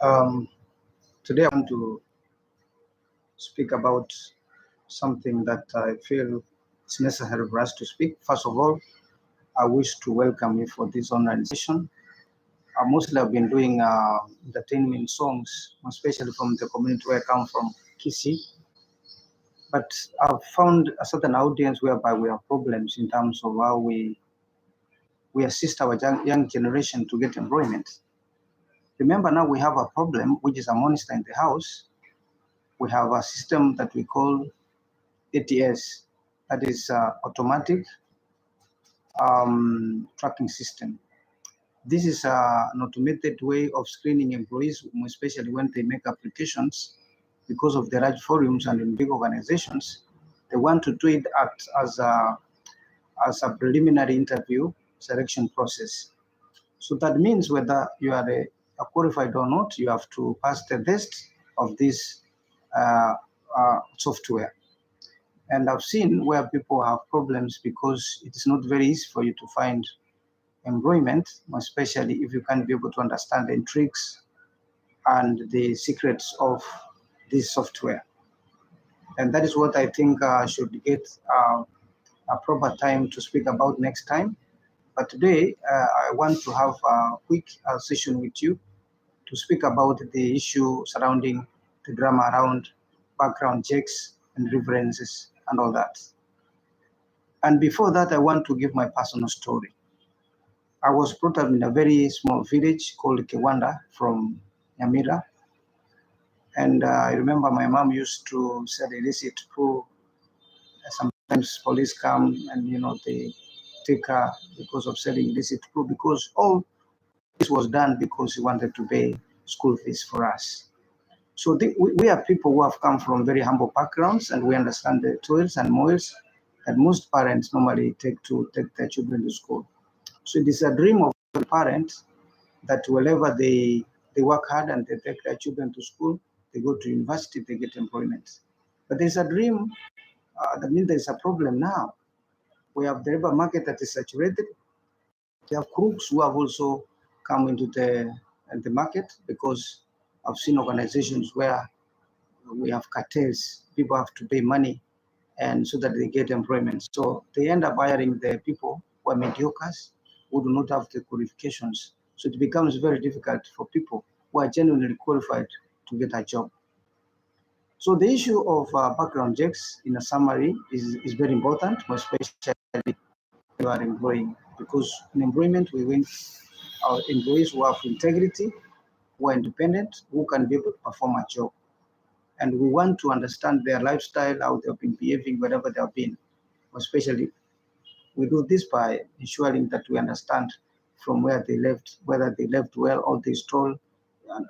Um, Today I want to speak about something that I feel is necessary for us to speak. First of all, I wish to welcome you for this online session. Mostly I've been doing entertainment songs, especially from the community where I come from, Kisi. But I've found a certain audience whereby we have problems in terms of how we assist our young generation to get employment. Remember now we have a problem, which is a monster in the house. We have a system that we call ATS, that is automatic tracking system. This is an automated way of screening employees, especially when they make applications. Because of the large volumes and in big organizations, they want to do it as a preliminary interview selection process. So that means whether you are a qualified or not, you have to pass the test of this software. And I've seen where people have problems because it is not very easy for you to find employment, especially if you can't be able to understand the tricks and the secrets of this software. And that is what I think should get a proper time to speak about next time. But today, I want to have a quick session with you to speak about the issue surrounding the drama around background checks and references and all that. And before that, I want to give my personal story. I was brought up in a very small village called Kiwanda from Nyamira. And I remember my mom used to sell illicit food. Sometimes police come and, they take her because of selling illicit food, because all this was done because he wanted to pay school fees for us. So we are people who have come from very humble backgrounds, and we understand the toils and moils that most parents normally take to take their children to school. So it is a dream of the parents that wherever they work hard and they take their children to school, they go to university, they get employment. But there's a dream, that means there's a problem now. We have the labor market that is saturated. We have crooks who have also come into the market, because I've seen organizations where we have cartels. People have to pay money and so that they get employment. So they end up hiring the people who are mediocres, who do not have the qualifications. So it becomes very difficult for people who are genuinely qualified to get a job. So the issue of background checks, in a summary, is very important, especially if you are employing, because in employment we want our employees who have integrity, who are independent, who can be able to perform a job. And we want to understand their lifestyle, how they've been behaving wherever they've been. Especially, we do this by ensuring that we understand from where they left, whether they left well or they stole,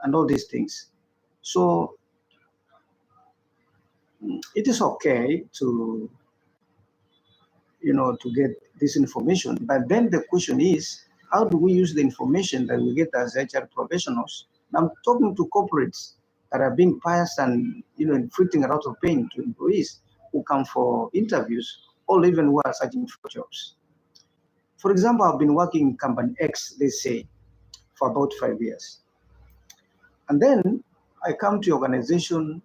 and all these things. So it is okay to get this information. But then the question is, how do we use the information that we get as HR professionals? And I'm talking to corporates that are being biased and inflicting a lot of pain to employees who come for interviews, or even who are searching for jobs. For example, I've been working in company X, they say, for about 5 years. And then I come to your organization,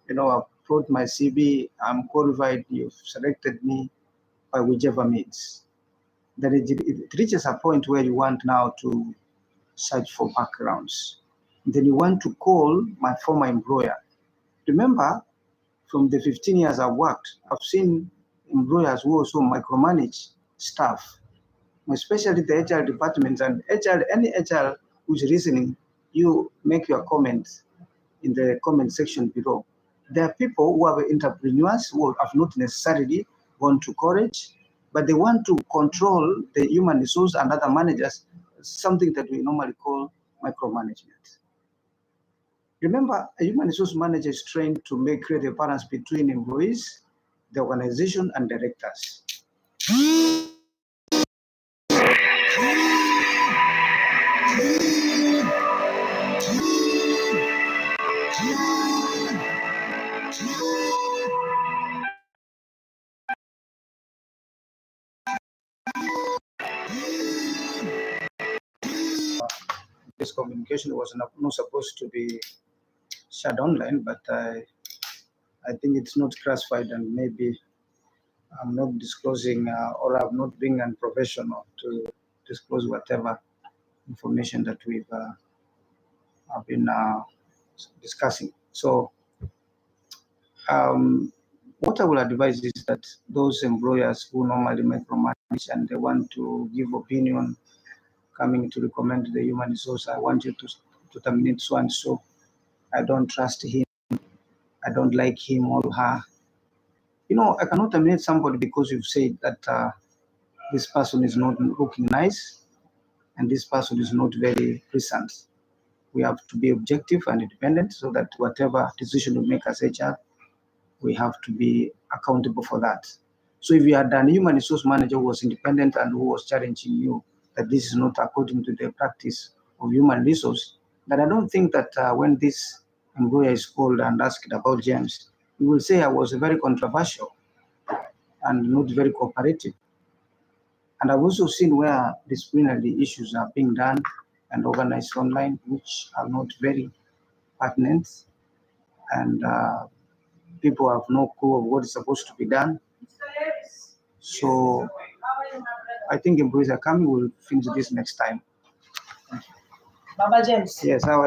I brought my CV, I'm qualified, you've selected me by whichever means. Then it reaches a point where you want now to search for backgrounds. Then you want to call my former employer. Remember, from the 15 years I've worked, I've seen employers who also micromanage staff, especially the HR departments. And any HR who's listening, you make your comments in the comment section below. There are people who are entrepreneurs who have not necessarily gone to college, but they want to control the human resource and other managers, something that we normally call micromanagement. Remember, a human resource manager is trained to create a balance between employees, the organization, and directors. this communication was not supposed to be shared online, but I think it's not classified, and maybe I'm not disclosing or I'm not being unprofessional to disclose whatever information that we've have been discussing. So what I will advise is that those employers who normally micromanage and they want to give opinion coming to recommend the human resource, I want you to terminate so and so. I don't trust him. I don't like him or her. I cannot terminate somebody because you've said that this person is not looking nice and this person is not very present. We have to be objective and independent so that whatever decision we make as HR, we have to be accountable for that. So if you had a human resource manager who was independent and who was challenging you that this is not according to the practice of human resource, then I don't think that when this employer is called and asked about James, he will say I was very controversial and not very cooperative. And I've also seen where disciplinary issues are being done and organized online, which are not very pertinent, and people have no clue of what is supposed to be done. So I think employees are coming. We'll finish this next time. Baba James. Yes, how are